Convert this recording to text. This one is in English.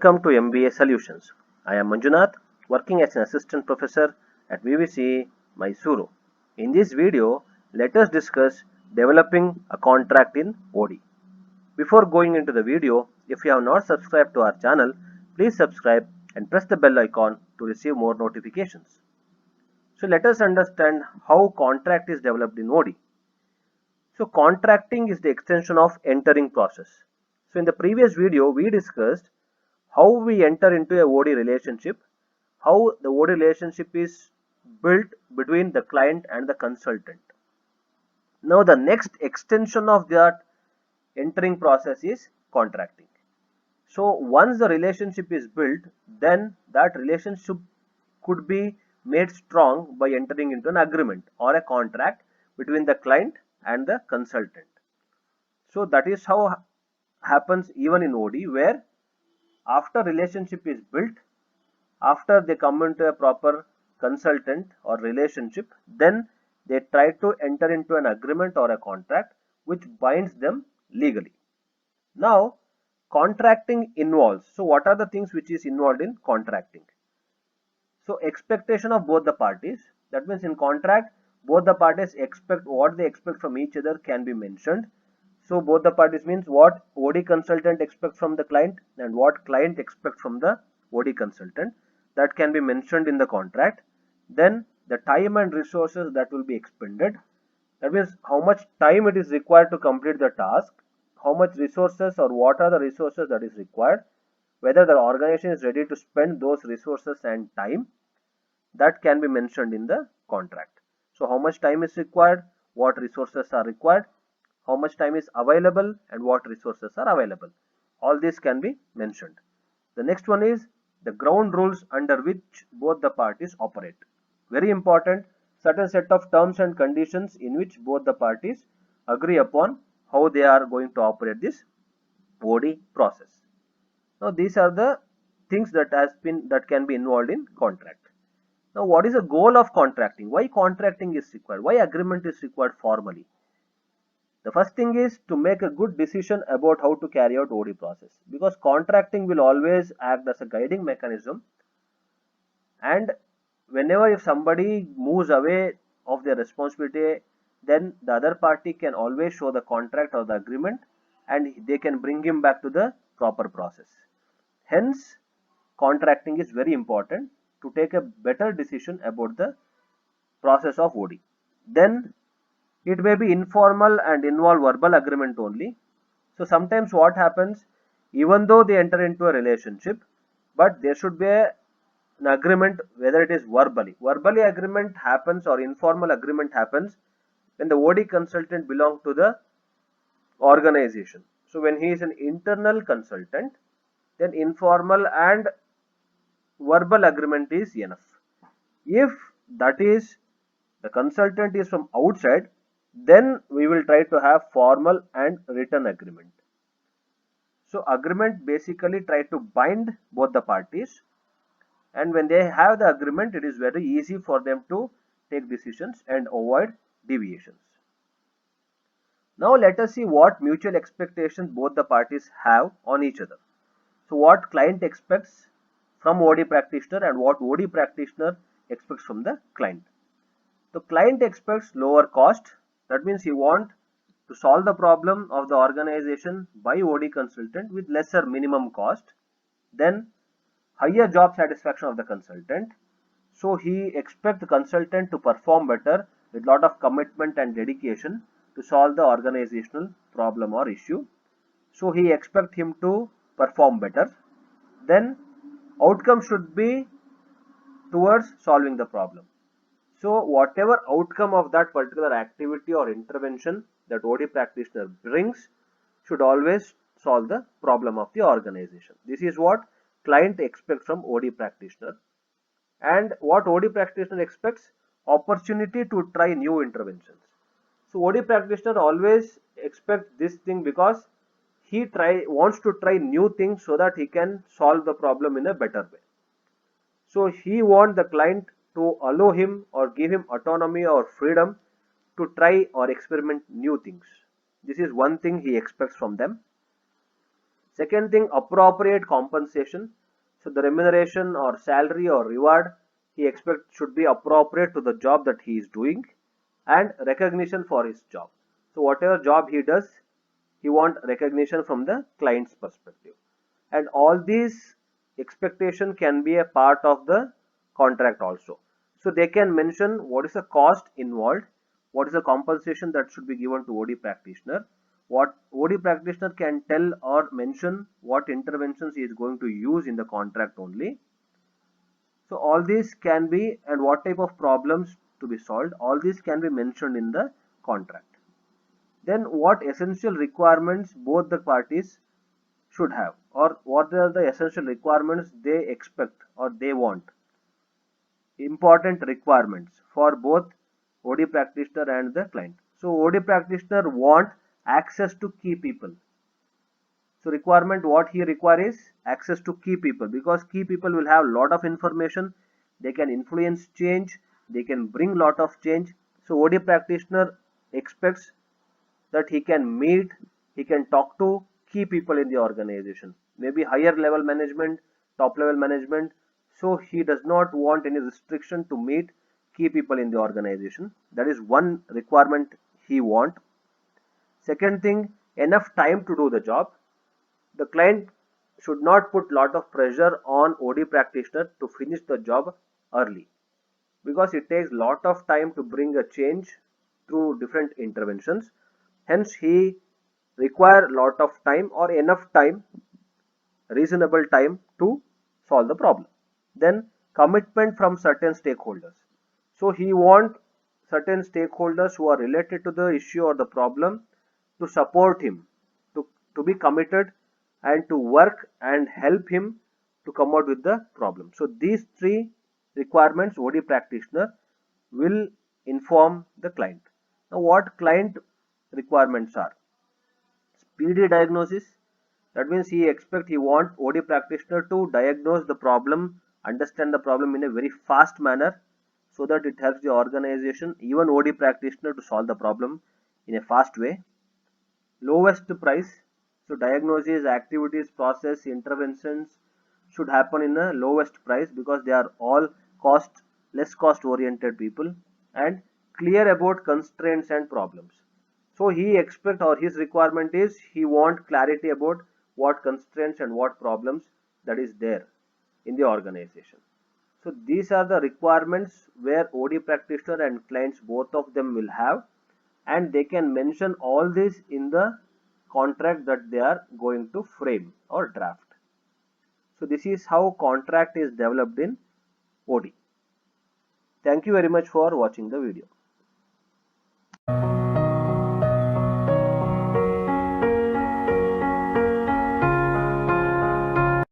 Welcome to MBA Solutions. I am Manjunath, working as an assistant professor at VVC Mysuru. In this video, let us discuss developing a contract in OD. Before going into the video, if you have not subscribed to our channel, please subscribe and press the bell icon to receive more notifications. So let us understand how contract is developed in OD. So contracting is the extension of entering process. So in the previous video, we discussed how we enter into a OD relationship, how the OD relationship is built between the client and the consultant. Now the next extension of that entering process is contracting. So once the relationship is built, then that relationship could be made strong by entering into an agreement or a contract between the client and the consultant. So that is how happens even in OD, where after relationship is built, after they come into a proper consultant or relationship, then they try to enter into an agreement or a contract which binds them legally. Now contracting involves, so what are the things which is involved in contracting? So expectation of both the parties, that means in contract both the parties expect what they expect from each other can be mentioned. So both the parties means what OD consultant expects from the client and what client expects from the OD consultant, that can be mentioned in the contract. Then the time and resources that will be expended, that means how much time it is required to complete the task, how much resources or what are the resources that is required, whether the organization is ready to spend those resources and time, that can be mentioned in the contract. So how much time is required, what resources are required, how much time is available and what resources are available. All this can be mentioned. The next one is the ground rules under which both the parties operate. Very important, certain set of terms and conditions in which both the parties agree upon how they are going to operate this OD process. Now these are the things that can be involved in contract. Now what is the goal of contracting? Why contracting is required? Why agreement is required formally? The first thing is to make a good decision about how to carry out OD process, because contracting will always act as a guiding mechanism, and whenever if somebody moves away of their responsibility, then the other party can always show the contract or the agreement and they can bring him back to the proper process. Hence contracting is very important to take a better decision about the process of OD. Then it may be informal and involve verbal agreement only. So sometimes what happens, even though they enter into a relationship, but there should be an agreement, whether it is verbally agreement happens or informal agreement happens when the OD consultant belongs to the organization. So when he is an internal consultant, then informal and verbal agreement is enough. If that is the consultant is from outside, then we will try to have formal and written agreement. So agreement basically try to bind both the parties, and when they have the agreement, it is very easy for them to take decisions and avoid deviations. Now let us see what mutual expectations both the parties have on each other. So what client expects from OD practitioner and what OD practitioner expects from the client. The client expects lower cost, that means he wants to solve the problem of the organization by OD consultant with lesser minimum cost. Then higher job satisfaction of the consultant. So he expects the consultant to perform better with lot of commitment and dedication to solve the organizational problem or issue. So he expects him to perform better. Then outcome should be towards solving the problem. So whatever outcome of that particular activity or intervention that OD practitioner brings should always solve the problem of the organization. This is what client expects from OD practitioner. And what OD practitioner expects? Opportunity to try new interventions. So OD practitioner always expects this thing because he wants to try new things so that he can solve the problem in a better way. So he wants the client to allow him or give him autonomy or freedom to try or experiment new things. This is one thing he expects from them. Second thing, appropriate compensation. So the remuneration or salary or reward he expects should be appropriate to the job that he is doing, and recognition for his job. So whatever job he does, he want recognition from the client's perspective. And all these expectation can be a part of the contract also. So they can mention what is the cost involved, what is the compensation that should be given to OD practitioner, what OD practitioner can tell or mention what interventions he is going to use in the contract only. So all these can be, and what type of problems to be solved, all these can be mentioned in the contract. Then what essential requirements both the parties should have, or what are the essential requirements they expect or they want. Important requirements for both OD practitioner and the client. So OD practitioner want access to key people. So requirement what he requires is access to key people, because key people will have lot of information, they can influence change, they can bring lot of change. So OD practitioner expects that he can meet, he can talk to key people in the organization, maybe higher level management, top level management. So he does not want any restriction to meet key people in the organization. That is one requirement he want. Second thing, enough time to do the job. The client should not put lot of pressure on OD practitioner to finish the job early, because it takes lot of time to bring a change through different interventions. Hence he require lot of time or enough time, reasonable time to solve the problem. Then commitment from certain stakeholders. So he want certain stakeholders who are related to the issue or the problem to support him, to be committed and to work and help him to come out with the problem. So these three requirements OD practitioner will inform the client. Now what client requirements are? Speedy diagnosis. That means he want OD practitioner to diagnose the problem, understand the problem in a very fast manner, so that it helps the organization, even OD practitioner, to solve the problem in a fast way. Lowest price. So diagnosis, activities, process, interventions should happen in the lowest price, because they are all less cost oriented people, and clear about constraints and problems. So he expect, or his requirement is, he want clarity about what constraints and what problems that is there in the organization. So these are the requirements where OD practitioner and clients, both of them, will have, and they can mention all this in the contract that they are going to frame or draft. So this is how contract is developed in OD. Thank you very much for watching the video.